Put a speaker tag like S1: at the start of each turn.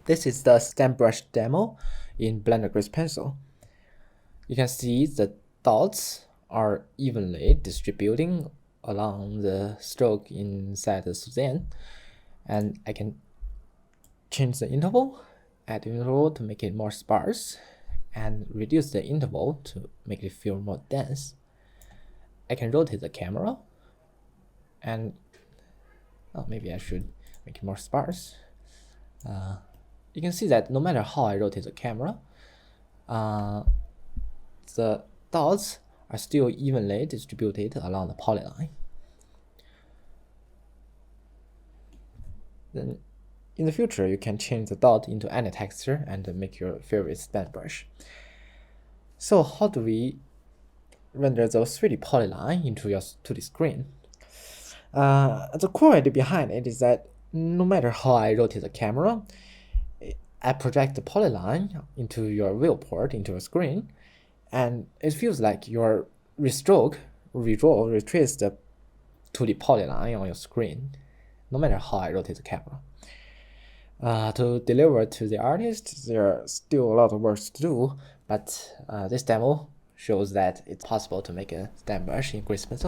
S1: This is the stamp brush demo in Blender Grease Pencil. You can see the dots are evenly distributing along the stroke inside the Suzanne, and I can change the interval, add interval to make it more sparse, and reduce the interval to make it feel more dense. I can rotate the camera, and maybe I should make it more sparse. You can see that no matter how I rotate the camera, the dots are still evenly distributed along the polyline. Then in the future, you can change the dot into any texture and make your favorite stamp brush. So how do we render those 3D polyline into your 2D screen? The core idea behind it is that no matter how I rotate the camera, I project the polyline into your viewport, into your screen, and it feels like your retrace the 2D polyline on your screen, no matter how I rotate the camera. To deliver to the artist, there are still a lot of work to do, but this demo shows that it's possible to make a stamp brush in Grease Pencil.